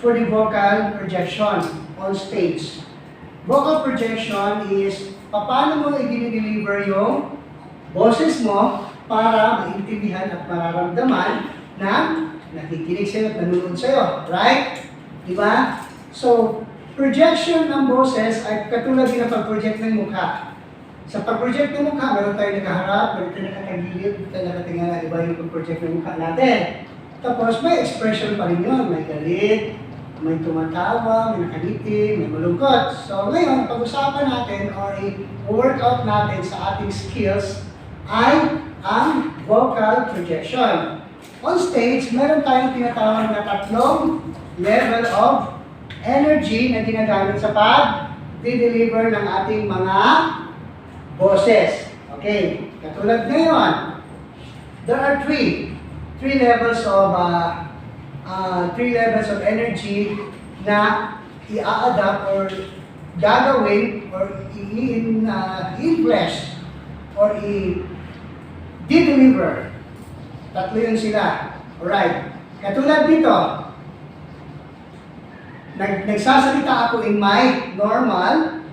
for the vocal projection on stage. Vocal projection is paano mo i-deliver yung boses mo para maintindihan at mararamdaman ng nakikinig sa'yo at nanonood sa'yo. Right? Diba? So, projection ng boses ay katulad din ng pag-project ng mukha. Sa pag-project ng mukha, meron tayo nakaharap, meron tayo nakatagilid, meron tayo nakatingala, diba yung pag-project ng mukha natin. Tapos may expression pa rin yun, may galit, may tumatawa, may nakangiti, may malungkot. So ngayon, pag-usapan natin or i-workout natin sa ating skills ay ang vocal projection. On stage, meron tayong tinatawag na tatlong level of energy na ginagamit sa pag-deliver ng ating mga boses. Okay, katulad ngayon, there are three levels of energy na i-adapt or gagawin or i-flash or i-deliver. Tatlo yun sila. Alright. Katulad dito, nagsasalita ako in my normal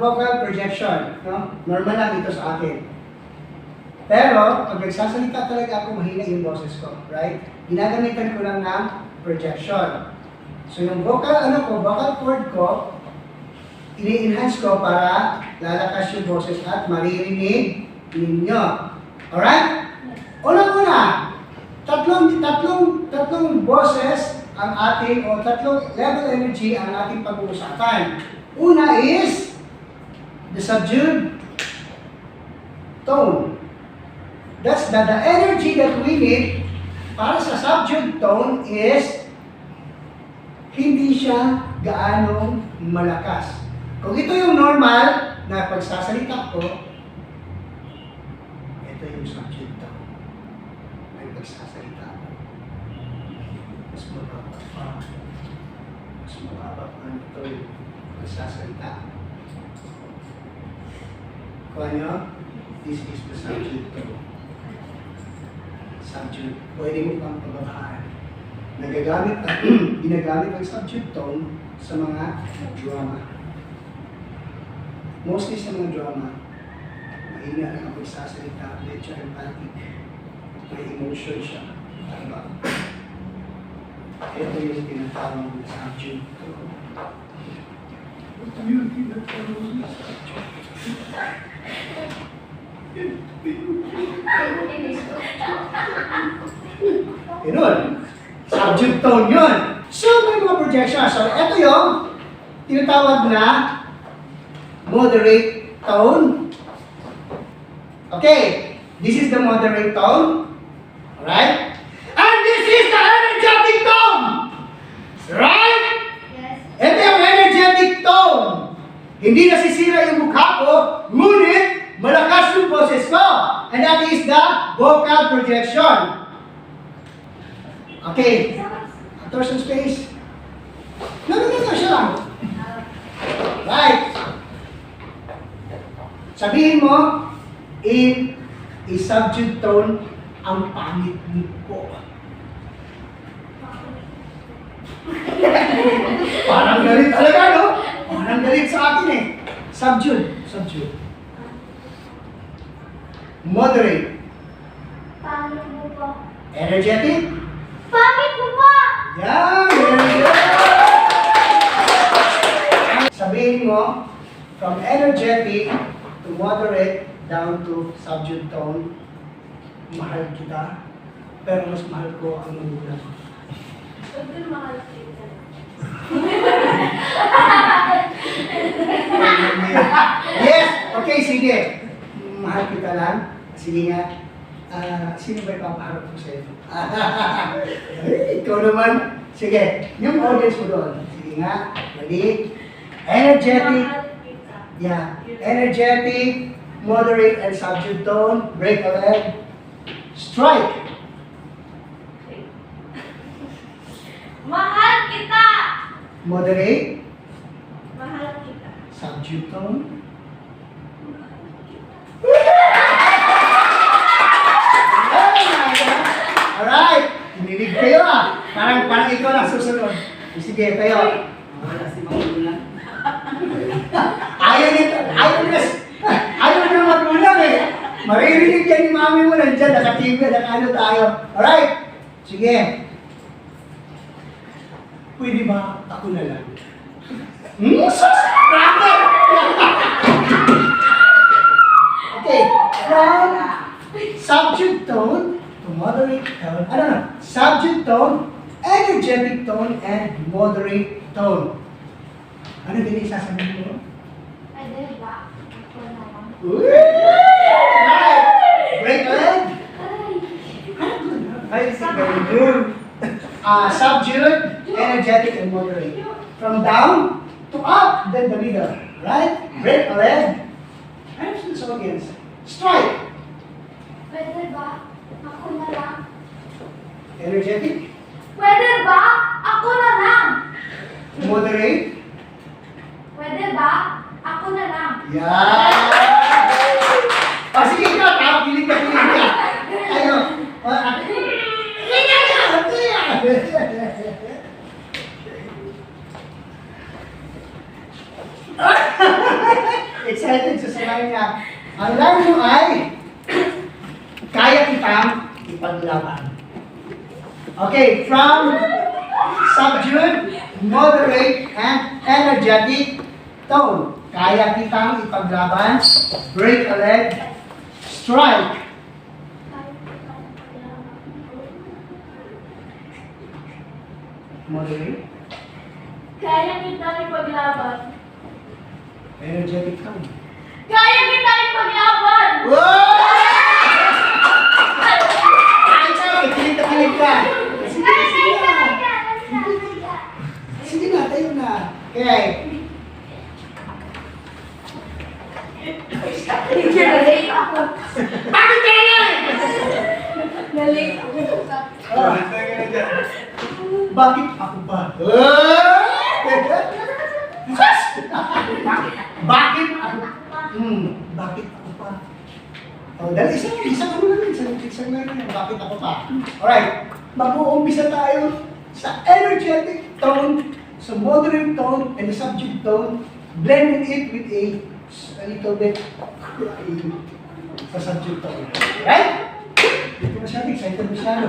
vocal projection. No? Normal lang ito sa akin. Pero, pag nagsasalita talaga ako, mahina yung boses ko. Right? Ginagamitan ko lang ng projection. So, yung vocal cord ko, ini-enhance ko para lalakas yung boses at maririnig ninyo. Alright? Unang-una, tatlong boses ang ating, o tatlong level energy ang ating pag-uusapan. Una is the subdued tone. That's the energy that we need para sa subdued tone is hindi siya gaanong malakas. Kung ito yung normal na pagsasalita ko, ito yung subdued tone. May pagsasalita ko. Mas mababa pa. Mas mababa pa ito yung pagsasalita. Kung ano, this is the subdued tone. Subdued. Pwede mo pang pababaan. Ginagamit ang subdued tone sa mga drama. Mostly sa mga drama, mahina lang ang pagsasalita, medyo empathic, may emotion siya. Diba? Ito yung tinatawag na subdued tone. Ito yung tinatawag na subdued tone. Yun. Subdued tone yun. So, may mga projection. So, ito yung tinatawag na moderate tone. Okay. This is the moderate tone. Alright? And this is the energetic tone. Right? Yes. Ito yung energetic tone. Hindi nasisira yung mukha ko, ngunit malakas yung boses ko. And that is the vocal projection. Okay. Actors on space. No, siya lang. Right. Sabihin mo, in a subdued tone, ang pangit mo po. Parang galit talaga, no? Parang galit sa atin eh. Subdued. Moderate. Pangit mo po. Energetic. Pangit mo po! Yan! Very good! Sabihin mo, from energetic to moderate down to subdued tone, mahal kita, pero mas mahal ko ang magulang. Sabi mahal kita. Yes! Okay, sige. Mahal kita lang. Sige nga. Sino ba ipapaharap ko sa'yo? Ikaw naman. Sige. Yung audience mo doon. Sige nga. Ready? Energetic. Yeah. Energetic, moderate, and subdued tone. Break a leg. Strike. Mahal kita! Moderate. Mahal kita. Subdued tone. Alright. Hinilig kayo ah. Parang ikaw lang susunod. Sige, tayo. Wala si Magulang. Ayaw na magulang eh. Maririnig yan ni mami mo nandyan, naka-TV, naka-ano tayo. Alright? Sige. Pwede ba ako na lang? Sus! Brother! Okay. From subject tone to moderate tone. Ano na? Subject tone, energetic tone, and moderate tone. Ano din isasabihin mo? Pwede ba? Ako na lang. Right! Break a leg. Ay, si Ganun. Subdued, energetic, and moderate. From down to up, then the middle. Right? Break a leg. And so again. Strike. Pwede ba? Ako na lang. Energetic, Pwede ba? Ako na lang. moderate. Pwede ba? Ako na lang. Yeah! Sige ka, tao, piling ka. Ayo. Excited sa salay niya. Ang line mo ay, kaya kitang ipaglaban. Okay, from subdued, moderate, and energetic tone. Kaya kitang ipaglaban, break a leg, strike. Moderate, Kaya kita ipaglaban. energetic tone. Kaya kita ipaglaban! Wow! Ay, sorry, kilig na kilig ka. Sige, sige na. Sige na, tayo na. Okay. Nalate ako. Bakit ka na? Nalate ako. Bakit ako ba? Bakit ako? Bakit ako pa? Oh, dahil isang ano lang yun, isang lang yun, bakit ako pa? Alright, mag-uumpisa tayo sa energetic tone, sa moderate tone, and the subject tone, blending it with a little bit crying sa subject tone. Right? Dito masyado, excited masyado.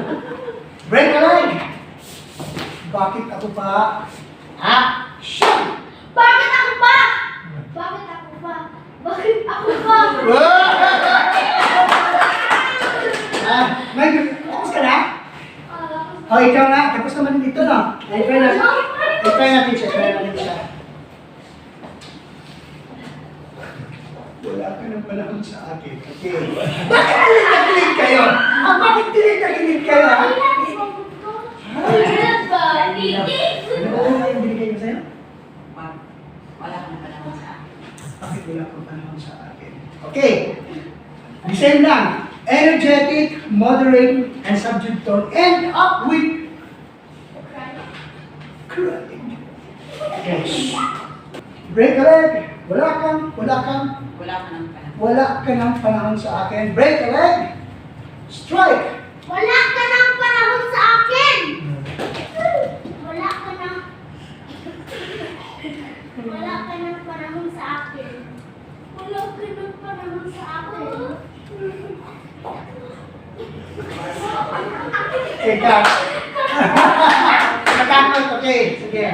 Break a leg! Bakit ako pa? Action! Bakit ako pa? Bakit ako pa? Bakit ako pa? May tapos ka na? Oh, ikaw na. Tapos naman dito, no? I-try natin siya. Wala ka ng panahon sa akin. Okay. Bakit tinitig kayo? Bakit tinitig kayo? Ano ba? Titig! Ano ba yung binigay ko sa'yo? Wala kang panahon sa akin. Bakit wala kang panahon sa akin? Okay. The same lang. Energetic, moderate, and subdued tone. End up with crying. Okay. Break a leg. Wala ka ng panahon. Wala ka ng panahon sa akin. Break a leg. Strike. Wala ka ng panahon sa akin! Wala ka ng... Wala ka ng panahon sa akin. Wala ka ng panahon sa akin. Ikaw. Natakot. Okay. Sige.